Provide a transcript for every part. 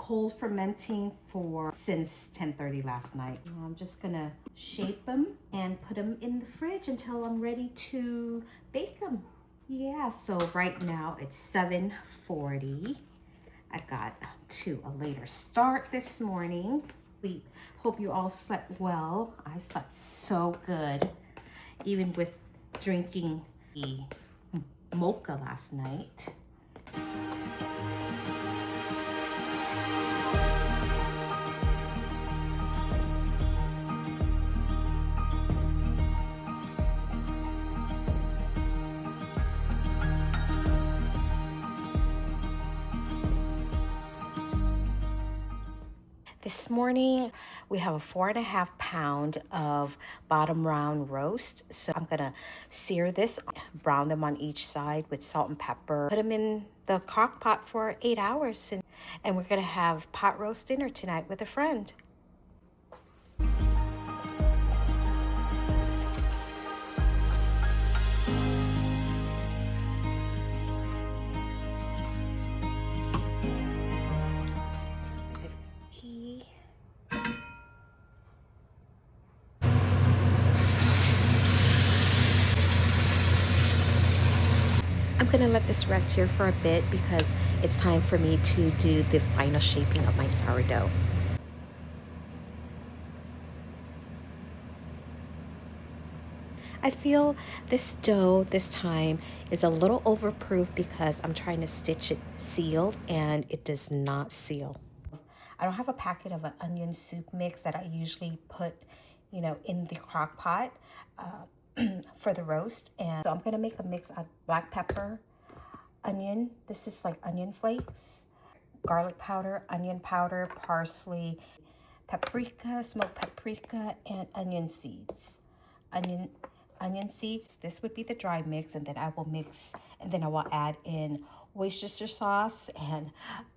cold fermenting since 10:30 last night. I'm just gonna shape them and put them in the fridge until I'm ready to bake them. Yeah, so right now it's 7:40. I got to a later start this morning. We hope you all slept well. I slept so good, even with drinking the mocha last night. This morning, we have a 4.5 pound of bottom round roast. So I'm gonna sear this, brown them on each side with salt and pepper, put them in the crock pot for 8 hours. And we're gonna have pot roast dinner tonight with a friend. I'm gonna let this rest here for a bit because it's time for me to do the final shaping of my sourdough. I feel this dough this time is a little overproof because I'm trying to stitch it sealed and it does not seal. I don't have a packet of an onion soup mix that I usually put, in the crock pot for the roast. And so I'm gonna make a mix of black pepper, onion, this is like onion flakes, garlic powder, onion powder, parsley, paprika, smoked paprika, and onion seeds. Onion seeds, this would be the dry mix, and then I will add in Worcestershire sauce and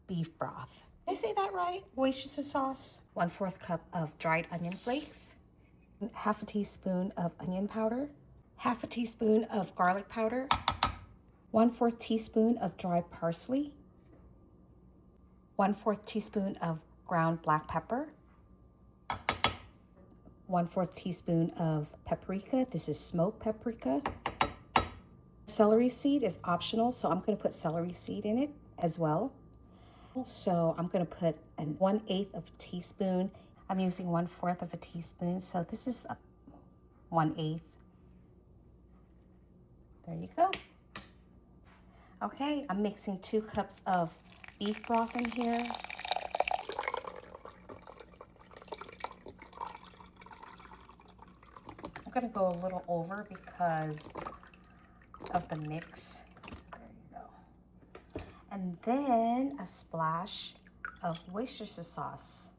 beef broth. Did I say that right? Worcestershire sauce. 1/4 cup of dried onion flakes, 1/2 teaspoon of onion powder, 1/2 teaspoon of garlic powder, 1/4 teaspoon of dried parsley, 1/4 teaspoon of ground black pepper, 1/4 teaspoon of paprika. This is smoked paprika. Celery seed is optional, so I'm going to put celery seed in it as well. So I'm going to put 1/8 of a teaspoon. I'm using 1/4 of a teaspoon, so this is 1/8. There you go. Okay, I'm mixing 2 cups of beef broth in here. I'm gonna go a little over because of the mix. There you go. And then a splash of Worcestershire sauce.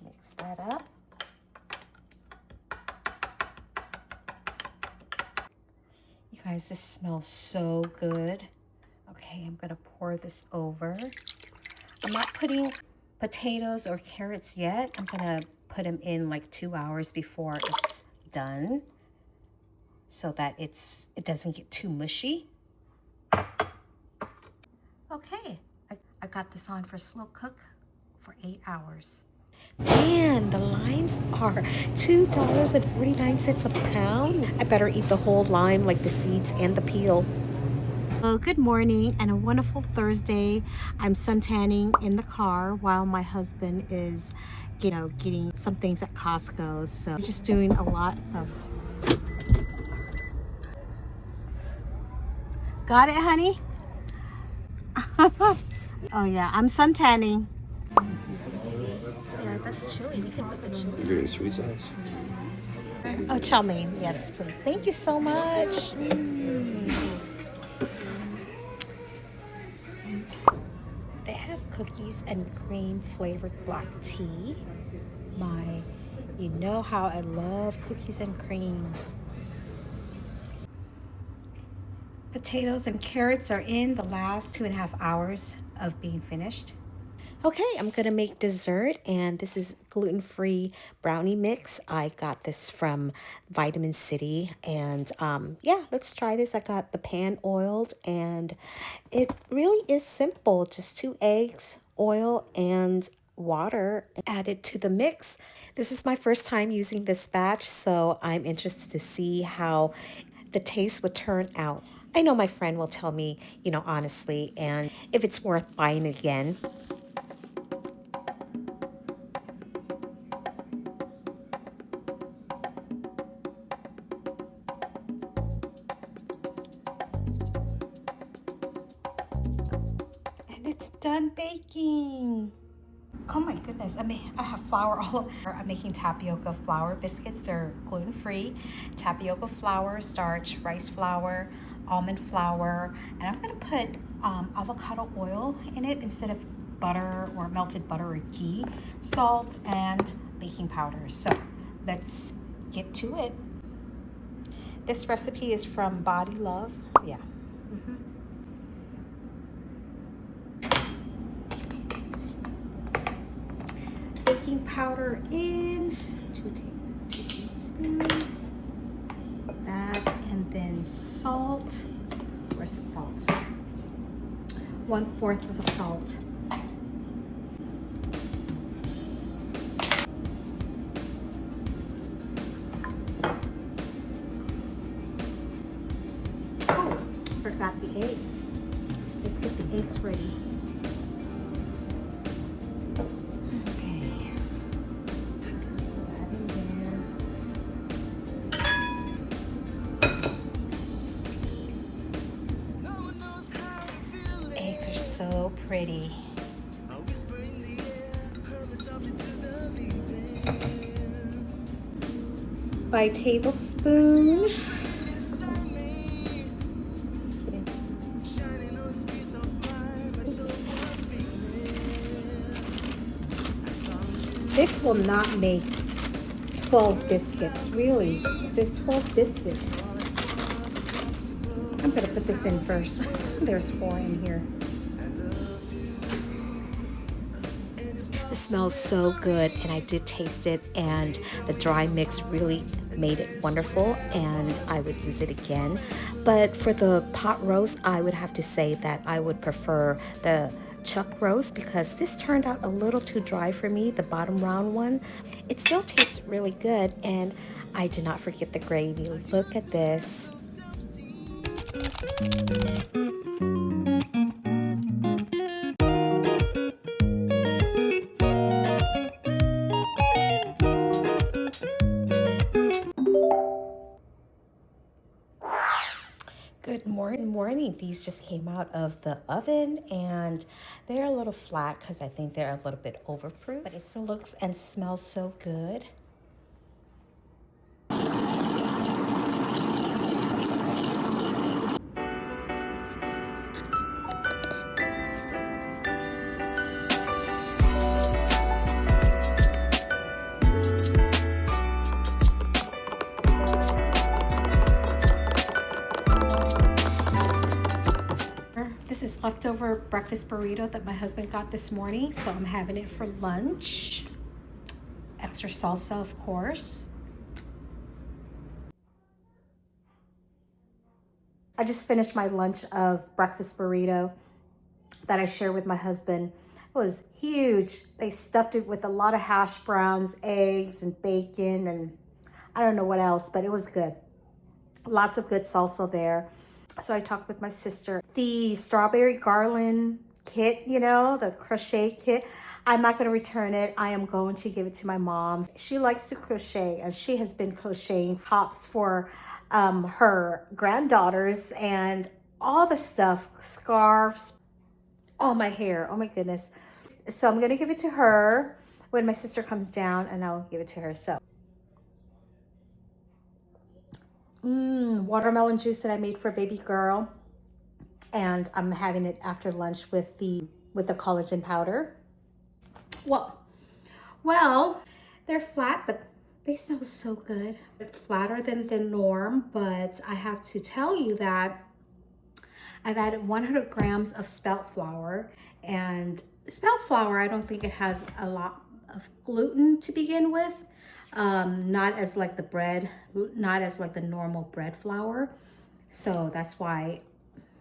Mix that up. You guys, this smells so good. Okay, I'm gonna pour this over. I'm not putting potatoes or carrots yet. I'm gonna put them in like 2 hours before it's done so that it doesn't get too mushy. Okay, I got this on for slow cook for 8 hours. Man, the limes are $2.49 a pound. I better eat the whole lime, like the seeds and the peel. Well, good morning and a wonderful Thursday. I'm suntanning in the car while my husband is, getting some things at Costco. So I'm just doing a lot of... Got it, honey? Oh yeah, I'm suntanning. Yeah, that's chili. We can put the chili. You're doing sweet sauce? Oh, chow mein. Yes, please. Thank you so much. They have cookies and cream flavored black tea. You know how I love cookies and cream. Potatoes and carrots are in the last 2.5 hours of being finished. Okay, I'm gonna make dessert, and this is gluten-free brownie mix. I got this from Vitamin City, and yeah, let's try this. I got the pan oiled, and it really is simple. Just 2 eggs, oil, and water added to the mix. This is my first time using this batch, so I'm interested to see how the taste would turn out. I know my friend will tell me, honestly, and if it's worth buying again. And it's done baking. Oh my goodness, I have flour all over. I'm making tapioca flour biscuits. They're gluten-free. Tapioca flour, starch, rice flour, almond flour, and I'm gonna put avocado oil in it instead of butter or melted butter or ghee, salt, and baking powder. So let's get to it. This recipe is from Body Love. Yeah. Baking powder in, two tablespoons, that, and then salt. Where's the salt? 1/4 of a salt. Oh, forgot the eggs. Let's get the eggs ready. Okay. Put that in there. Eggs are so pretty. By tablespoon. This will not make 12 biscuits, really. It says 12 biscuits. I'm gonna put this in first. There's 4 in here. It smells so good, and I did taste it, and the dry mix really made it wonderful, and I would use it again. But for the pot roast, I would have to say that I would prefer the chuck roast because this turned out a little too dry for me, the bottom round one. It still tastes really good, and I did not forget the gravy. Look at this. Good morning. These just came out of the oven, and they're a little flat because I think they're a little bit overproof, but it still looks and smells so good. This is leftover breakfast burrito that my husband got this morning, so I'm having it for lunch. Extra salsa, of course. I just finished my lunch of breakfast burrito that I shared with my husband. It was huge. They stuffed it with a lot of hash browns, eggs, and bacon, and I don't know what else, but it was good. Lots of good salsa there. So I talked with my sister. The strawberry garland kit, the crochet kit, I'm not going to return it. I am going to give it to my mom. She likes to crochet, and she has been crocheting tops for her granddaughters and all the stuff, scarves, all my hair. Oh my goodness. So I'm going to give it to her when my sister comes down, and I'll give it to her. So watermelon juice that I made for baby girl, and I'm having it after lunch with the collagen powder. Well, they're flat, but they smell so good. It's flatter than the norm, but I have to tell you that I've added 100 grams of spelt flour, and Spelt flour, I don't think it has a lot of gluten to begin with. Not as like the bread, not as like the normal bread flour. So that's why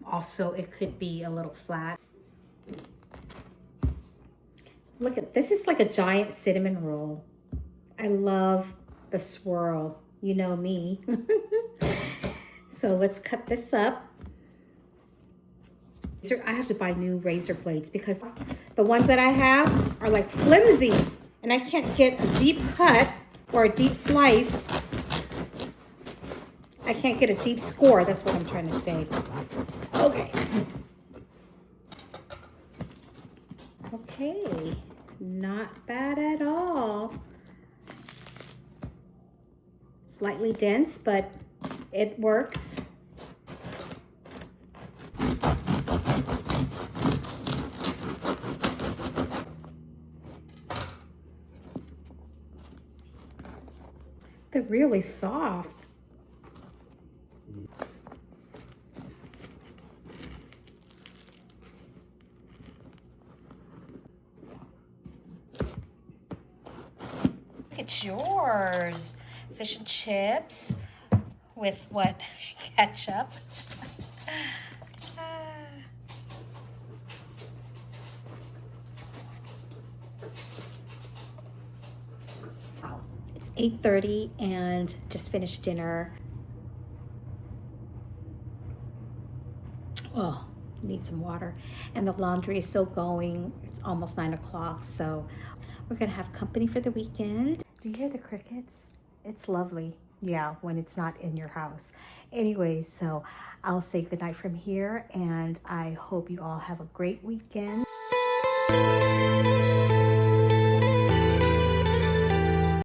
also it could be a little flat. Look at this, is like a giant cinnamon roll. I love the swirl, you know me. So let's cut this up. I have to buy new razor blades because the ones that I have are like flimsy and I can't get a deep cut or a deep slice. I can't get a deep score, that's what I'm trying to say. Okay. Okay, not bad at all. Slightly dense, but it works. They're really soft. It's yours. Fish and chips with what? Ketchup. It's 8:30 and just finished dinner. Oh, need some water. And the laundry is still going. It's almost 9 o'clock, so we're gonna have company for the weekend. Do you hear the crickets? It's lovely. Yeah, when it's not in your house. Anyways, so I'll say goodnight from here, and I hope you all have a great weekend.